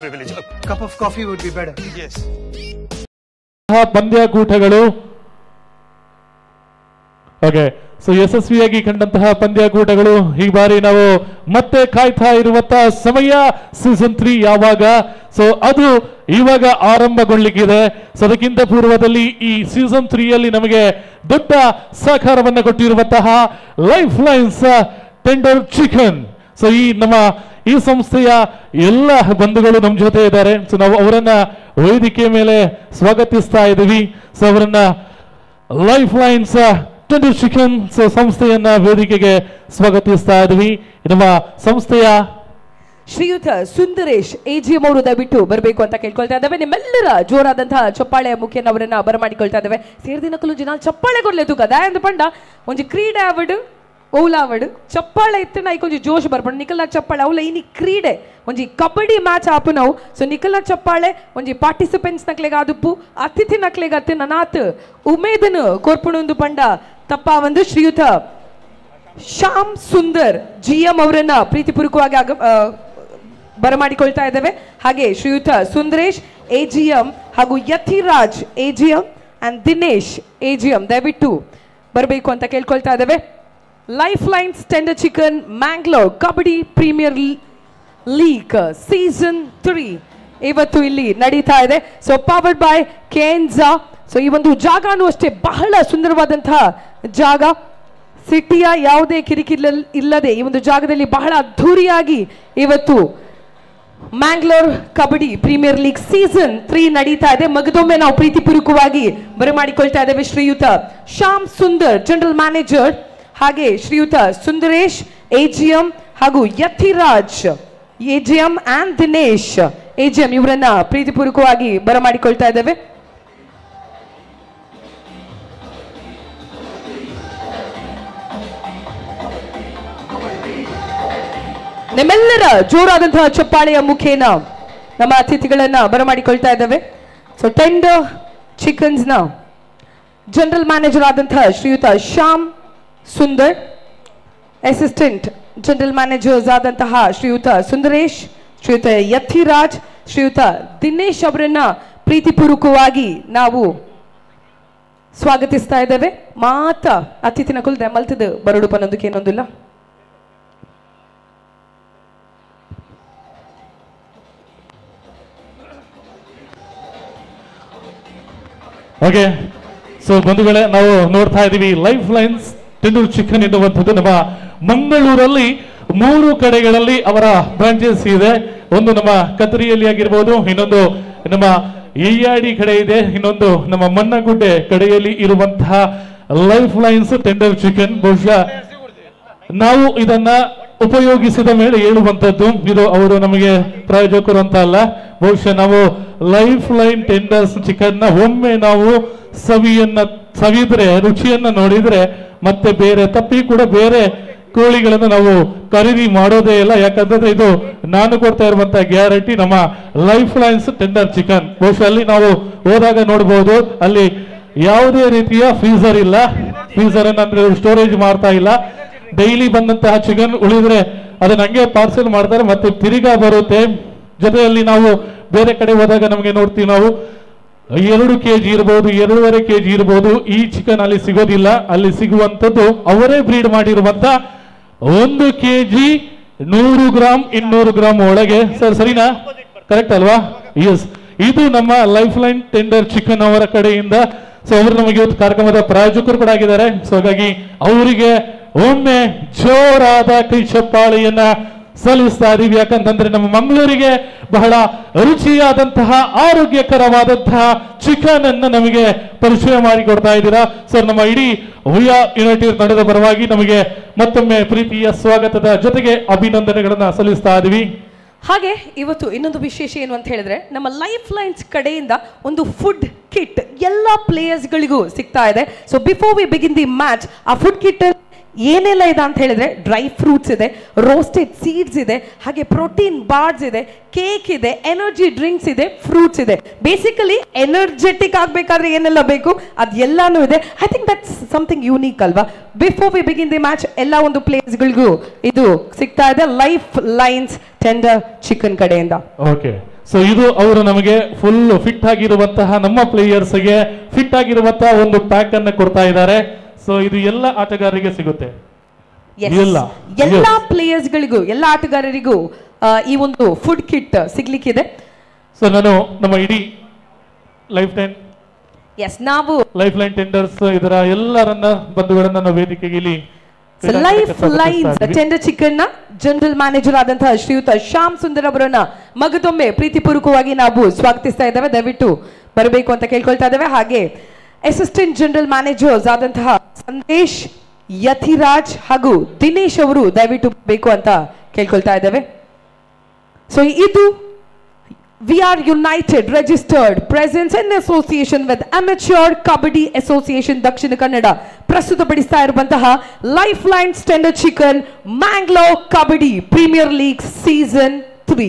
privilege. A cup of coffee would be better. Yes. ಪಂದ್ಯಾಕೂಟಗಳು okay so ಯಶಸ್ವಿಯಾಗಿ ಕಂಡಂತಹ ಪಂದ್ಯಾಕೂಟಗಳು ಈ ಬಾರಿ ನಾವು ಮತ್ತೆ ಕಾಯ್ತಾ ಇರುವಂತಹ ಸಮಯ ಸೀಸನ್ 3 ಯಾವಾಗ ಸೊ ಅದು ಇವಾಗ ಆರಂಭಗೊಳ್ಳಿಕ್ಕಿದೆ. ಸೊ ಅದಕ್ಕಿಂತ ಪೂರ್ವದಲ್ಲಿ ಈ ಸೀಸನ್ 3 ಯಲ್ಲಿ ನಮಗೆ ದೊಡ್ಡ ಸಹಕಾರವನ್ನು ಕೊಟ್ಟಿರುವಂತಹ life lines tender chicken. So ಈ ಸಂಸ್ಥೆಯ ಎಲ್ಲ ಬಂಧುಗಳು ನಮ್ಮ ಜೊತೆ ಇದ್ದಾರೆ. ಸೊ ನಾವು ಅವರನ್ನ ವೇದಿಕೆ ಮೇಲೆ ಸ್ವಾಗತಿಸ್ತಾ ಇದ್ದೀವಿ. ಸೊ ಅವರನ್ನ ಲೈಫ್ ಲೈನ್ಸ್ ಟೆಂಡರ್ ಚಿಕನ್ ಸಂಸ್ಥೆಯನ್ನ ವೇದಿಕೆಗೆ ಸ್ವಾಗತಿಸ್ತಾ ಇದ್ದೀವಿ. ನಮ್ಮ ಸಂಸ್ಥೆಯ ಶ್ರೀಯುತ ಸುಂದರೇಶ್ ಎಜಿಎಂ ಅವರು ದಯವಿಟ್ಟು ಬರಬೇಕು ಅಂತ ಕೇಳ್ಕೊಳ್ತಾ ಇದ್ದೇವೆ. ನಿಮ್ಮೆಲ್ಲರ ಜೋರಾದಂತಹ ಚಪ್ಪಾಳೆಯ ಮುಖೇನ ಅವರನ್ನ ಬರಮಾಡಿಕೊಳ್ತಾ ಇದ್ದೇವೆ. ಸೇರಿದಿನಕ್ಕೂ ಜನ ಚಪ್ಪಾಳೆ ಕೊಡ್ಲೇತು ಕದಾ ಎಂದು ಪಂಡ ಒಂಜಿ ಕ್ರೀಡೆ ಆವಡು ಓಲಾವಡು ಚಪ್ಪಾಳೆ ಇತ್ತು ನಾ ಕೊಂಚ ಜೋಶ್ ಬರ್ಪಂಡು ನಿಖಲ್ನ ಚಪ್ಪಾಳೆ ಅವಳ ಇನಿ ಕ್ರೀಡೆ ಒಂಜಿ ಕಬಡ್ಡಿ ಮ್ಯಾಚ್ ಆಪು ನಾವು. ಸೊ ನಿಖಲ್ನ ಚಪ್ಪಾಳೆ ಒಂಜಿ ಪಾರ್ಟಿಸಿಪೆಂಟ್ಸ್ ನಕ್ಲೆಗ ಆದುಪ್ಪು ಅತಿಥಿ ನಕ್ಲೆಗ ಅತ್ತು ನನಾತ್ ಉಮೇದನು ಕೋರ್ಪುಣೊಂದು ಪಂಡ ತಪ್ಪ ಒಂದು ಶ್ರೀಯುತ ಶ್ಯಾಮ್ ಸುಂದರ್ ಜಿಎಂ ಅವರನ್ನ ಪ್ರೀತಿಪೂರ್ವಕವಾಗಿ ಬರಮಾಡಿಕೊಳ್ತಾ ಇದ್ದೇವೆ. ಹಾಗೆ ಶ್ರೀಯುತ ಸುಂದರೇಶ್ ಎಜಿಎಂ ಹಾಗೂ Yathiraj AGM and Dinesh AGM ದಯವಿಟ್ಟು ಬರಬೇಕು ಅಂತ ಕೇಳ್ಕೊಳ್ತಾ ಇದ್ದೇವೆ. Life lines tender Chicken Mangalore kabaddi premier league season 3 ಇವತ್ತು ಇಲ್ಲಿ ನಡೀತಾ ಇದೆ. So powered by Kenza. So ಈ ಒಂದು ಜಾಗನೂ ಅಷ್ಟೇ ಬಹಳ ಸುಂದರವಾದಂತಹ ಜಾಗ. ಸಿಟಿಯ ಯಾವುದೇ ಕಿರಿಕಿರಿ ಇಲ್ಲದೆ ಈ ಒಂದು ಜಾಗದಲ್ಲಿ ಬಹಳ ಅದ್ಧೂರಿಯಾಗಿ ಇವತ್ತು Mangalore kabaddi premier league season 3 ನಡೀತಾ ಇದೆ. ಮಗದೊಮ್ಮೆ ನಾವು ಪ್ರೀತಿಪೂರ್ವಕವಾಗಿ ಬರಮಾಡಿಕೊಳ್ತಾ ಇದ್ದೇವೆ ಶ್ರೀಯುತ ಶ್ಯಾಮ್ ಸುಂದರ್ ಜನರಲ್ ಮ್ಯಾನೇಜರ್, ಹಾಗೆ ಶ್ರೀಯುತ ಸುಂದರೇಶ್ ಎಜಿಎಂ ಹಾಗೂ Yathiraj AGM and Dinesh AGM ಇವರನ್ನ ಪ್ರೀತಿಪೂರ್ವಕವಾಗಿ ಬರಮಾಡಿಕೊಳ್ತಾ ಇದ್ದೇವೆ. ನಿಮ್ಮೆಲ್ಲರ ಜೋರಾದಂತಹ ಚಪ್ಪಾಳೆಯ ಮುಖೇನ ನಮ್ಮ ಅತಿಥಿಗಳನ್ನ ಬರಮಾಡಿಕೊಳ್ತಾ ಇದ್ದೇವೆ. ಸೊ ಟೆಂಡರ್ ಚಿಕನ್ಸ್ ನ ಜನರಲ್ ಮ್ಯಾನೇಜರ್ ಆದಂತಹ ಶ್ರೀಯುತ Shyam Sundar, assistant general managers ಆದಂತಹ ಶ್ರೀಯುತ ಸುಂದರೇಶ್, ಶ್ರೀಯುತ ಯತಿರಾಜ್, ಶ್ರೀಯುತ ದಿನೇಶ್ ಅವರನ್ನ ಪ್ರೀತಿಪೂರ್ವಕವಾಗಿ ನಾವು ಸ್ವಾಗತಿಸ್ತಾ ಇದ್ದೇವೆ. ಮಾತ ಅತಿಥಿನ ಕುಲ್ದೆ ಮಲ್ತದ ಬರಡು ಪನ್ನೊಂದಕ್ಕೆ ಏನೊಂದಿಲ್ಲ. ಓಕೆ ಸೊ ಬಂಧುಗಳೇ, ನಾವು ನೋಡ್ತಾ ಇದ್ದೀವಿ ಲೈಫ್ ಲೈನ್ಸ್ ಟೆಂಡರ್ ಚಿಕನ್ ಎನ್ನುವಂಥದ್ದು ನಮ್ಮ ಮಂಗಳೂರಲ್ಲಿ 3 ಕಡೆಗಳಲ್ಲಿ ಅವರ ಬ್ರಾಂಚಸ್ ಇದೆ. ಒಂದು ನಮ್ಮ ಕತ್ತರಿಯಲ್ಲಿ ಆಗಿರ್ಬೋದು, ಇನ್ನೊಂದು ನಮ್ಮ ಎಯ್ಯಾಡಿ ಕಡೆ ಇದೆ, ಇನ್ನೊಂದು ನಮ್ಮ ಮಣ್ಣಗುಡ್ಡೆ ಕಡೆಯಲ್ಲಿ ಇರುವಂತಹ ಲೈಫ್ ಲೈನ್ಸ್ ಟೆಂಡರ್ ಚಿಕನ್. ಬಹುಶಃ ನಾವು ಇದನ್ನ ಉಪಯೋಗಿಸಿದ ಮೇಲೆ ಹೇಳುವಂಥದ್ದು, ಇದು ಅವರು ನಮಗೆ ಪ್ರಾಯೋಜಕರು ಅಂತ ಅಲ್ಲ. ಬಹುಶಃ ನಾವು ಲೈಫ್ ಲೈನ್ ಟೆಂಡರ್ಸ್ ಚಿಕನ್ ನ ಒಮ್ಮೆ ನಾವು ಸವಿದ್ರೆ ರುಚಿಯನ್ನ ನೋಡಿದ್ರೆ ಮತ್ತೆ ಬೇರೆ ತಪ್ಪಿ ಕೂಡ ಬೇರೆ ಕೋಳಿಗಳನ್ನು ನಾವು ಖರೀದಿ ಮಾಡೋದೇ ಇಲ್ಲ. ಯಾಕಂದ್ರೆ ಇದು ನಾನು ಕೊಡ್ತಾ ಇರುವಂತಹ ಗ್ಯಾರಂಟಿ ನಮ್ಮ ಲೈಫ್ ಲೈನ್ಸ್ ಟೆಂಡರ್ ಚಿಕನ್. ಬಹುಶಃ ಅಲ್ಲಿ ನಾವು ಹೋದಾಗ ನೋಡಬಹುದು, ಅಲ್ಲಿ ಯಾವುದೇ ರೀತಿಯ ಫ್ರೀಸರ್ ಇಲ್ಲ. ಫ್ರೀಸರ್ ಅಂದ್ರೆ ಸ್ಟೋರೇಜ್ ಮಾಡ್ತಾ ಇಲ್ಲ. ಡೈಲಿ ಬಂದಂತಹ ಚಿಕನ್ ಉಳಿದ್ರೆ ಅದನ್ನ ಹಂಗೆ ಪಾರ್ಸೆಲ್ ಮಾಡ್ತಾರೆ, ಮತ್ತೆ ತಿರುಗಾ ಬರುತ್ತೆ. ಜೊತೆಯಲ್ಲಿ ನಾವು ಬೇರೆ ಕಡೆ ಹೋದಾಗ ನಮಗೆ ನೋಡ್ತೀವಿ, ನಾವು 2 kg ಇರಬಹುದು, 2.5 kg ಇರಬಹುದು. ಈ ಚಿಕನ್ ಅಲ್ಲಿ ಸಿಗೋದಿಲ್ಲ. ಅಲ್ಲಿ ಸಿಗುವಂತದ್ದು ಅವರೇ ಬ್ರೀಡ್ ಮಾಡಿರುವಂತ 1 kg 100 ಗ್ರಾಮ್ 200 ಗ್ರಾಮ್ ಒಳಗೆ. ಸರ್ ಸರಿನಾ? ಕರೆಕ್ಟ್ ಅಲ್ವಾ? ಎಸ್, ಇದು ನಮ್ಮ ಲೈಫ್ ಲೈನ್ ಟೆಂಡರ್ ಚಿಕನ್ ಅವರ ಕಡೆಯಿಂದ. ಸೊ ಅವರು ನಮಗೆ ಇವತ್ತು ಕಾರ್ಯಕ್ರಮದ ಪ್ರಾಯೋಜಕರು ಕೂಡ ಆಗಿದ್ದಾರೆ. ಸೊ ಹಾಗಾಗಿ ಅವರಿಗೆ ಒಮ್ಮೆ ಜೋರಾದ ಕೈ ಚಪ್ಪಾಳೆಯನ್ನ ಸಲ್ಲಿಸ್ತಾ ಇದೀವಿ. ಯಾಕಂತಂದ್ರೆ ನಮ್ಮ ಮಂಗಳೂರಿಗೆ ಬಹಳ ರುಚಿಯಾದಂತಹ ಆರೋಗ್ಯಕರವಾದಂತಹ ಚಿಕನ್ ಅನ್ನ ನಮಗೆ ಪರಿಚಯ ಮಾಡಿಕೊಡ್ತಾ ಇದ್ದೀರಾ. ಸರ್, ನಮ್ಮ ಇಡೀ ಹುಯ್ಯಾ ಯುನೈಟೆಡ್ ತಂಡದ ಪರವಾಗಿ ನಮಗೆ ಮತ್ತೊಮ್ಮೆ ಪ್ರೀತಿಯ ಸ್ವಾಗತದ ಜೊತೆಗೆ ಅಭಿನಂದನೆಗಳನ್ನ ಸಲ್ಲಿಸ್ತಾ ಇದೀವಿ. ಹಾಗೆ ಇವತ್ತು ಇನ್ನೊಂದು ವಿಶೇಷ ಏನು ಅಂತ ಹೇಳಿದ್ರೆ, ನಮ್ಮ ಲೈಫ್ ಲೈನ್ಸ್ ಕಡೆಯಿಂದ ಒಂದು ಫುಡ್ ಕಿಟ್ ಎಲ್ಲ ಪ್ಲೇಯರ್ಸ್ಗಳಿಗೂ ಸಿಗ್ತಾ ಇದೆ. So before we begin the match, ಆ ಫುಡ್ ಕಿಟ್ ಏನೆಲ್ಲ ಇದೆ ಅಂತ ಹೇಳಿದ್ರೆ ಡ್ರೈ ಫ್ರೂಟ್ಸ್ ಇದೆ, ರೋಸ್ಟೆಡ್ ಸೀಡ್ಸ್ ಇದೆ, ಹಾಗೆ ಪ್ರೋಟೀನ್ ಬಾರ್ಸ್ ಇದೆ, ಕೇಕ್ ಇದೆ, ಎನರ್ಜಿ ಡ್ರಿಂಕ್ಸ್ ಇದೆ, ಫ್ರೂಟ್ಸ್ ಇದೆ. ಬೇಸಿಕಲಿ ಎನರ್ಜೆಟಿಕ್ ಆಗಬೇಕಾದ್ರೆ ಏನೆಲ್ಲ ಬೇಕು ಅದೆಲ್ಲಾನು ಇದೆ. I think that's something unique ಅಲ್ವಾ? Before we begin the match ಎಲ್ಲ ಒಂದು ಪ್ಲೇಸ್ಗಳಿಗೂ ಇದು ಸಿಗ್ತಾ ಇದೆ ಲೈಫ್ ಲೈನ್ಸ್ ಟೆಂಡರ್ ಚಿಕನ್ ಕಡೆಯಿಂದ. ಓಕೆ, ಸೊ ಇದು ಅವರು ನಮಗೆ ಫುಲ್ ಫಿಟ್ ಆಗಿರುವಂತಹ ನಮ್ಮ ಪ್ಲೇಯರ್ಸ್ಗೆ ಫಿಟ್ ಆಗಿರುವಂತಹ ಒಂದು ಪ್ಯಾಕ್ ಅನ್ನು ಕೊಡ್ತಾ ಇದ್ದಾರೆ. ಸೊ ಇದು ಎಲ್ಲ ಆಟಗಾರರಿಗೆ ಸಿಗುತ್ತೆ. ಎಲ್ಲಾ ಪ್ಲೇಯರ್ಸ್ ಗಳಿಗೂ ಎಲ್ಲ ಆಟಗಾರರಿಗೂ ಈ ಒಂದು ಫುಡ್ ಕಿಟ್ ಸಿಗ್ಲಿಕ್ಕಿದೆ. ಸೊ ನಾನು ನಮ್ಮ ಇಡೀ ಲೈಫ್ ಲೈನ್ ಟೆಂಡರ್ಸ್ ಇದರ ಎಲ್ಲರನ್ನ ಬಂಧುಗಳನ್ನ ನಾವು ವೇದಿಕೆಗೆ ಇಲ್ಲಿ ಲೈಫ್ ಲೈನ್ಸ್ ಟೆಂಡರ್ ಚಿಕನ್ ನ ಜನರಲ್ ಮ್ಯಾನೇಜರ್ ಆದಂತಹ ಶ್ರೀಯುತ ಶ್ಯಾಮ್ ಸುಂದರ್ ಅವರನ್ನ ಮಗದೊಮ್ಮೆ ಪ್ರೀತಿಪೂರ್ವಕವಾಗಿ ನಾವು ಸ್ವಾಗತಿಸ್ತಾ ಇದ್ದೇವೆ. ದಯವಿಟ್ಟು ಬರಬೇಕು ಅಂತ ಕೇಳ್ಕೊಳ್ತಾ ಇದ್ದೇವೆ. ಹಾಗೆ ಅಸಿಸ್ಟೆಂಟ್ ಜನರಲ್ ಮ್ಯಾನೇಜರ್ಸ್ ಆದಂತಹ ಸಂದೇಶ್, ಯಥಿರಾಜ್ ಹಾಗೂ ದಿನೇಶ್ ಅವರು ದಯವಿಟ್ಟು ಬೇಕು ಅಂತ ಕೇಳ್ಕೊಳ್ತಾ ಇದ್ದೇವೆ. ಸೊ ಇದು we are united registered presence in association with amateur kabaddi association dakshina kannada ಪ್ರಸ್ತುತಪಡಿಸ್ತಾ ಇರುವಂತಹ life lines tender chicken Mangalore kabaddi premier league season 3.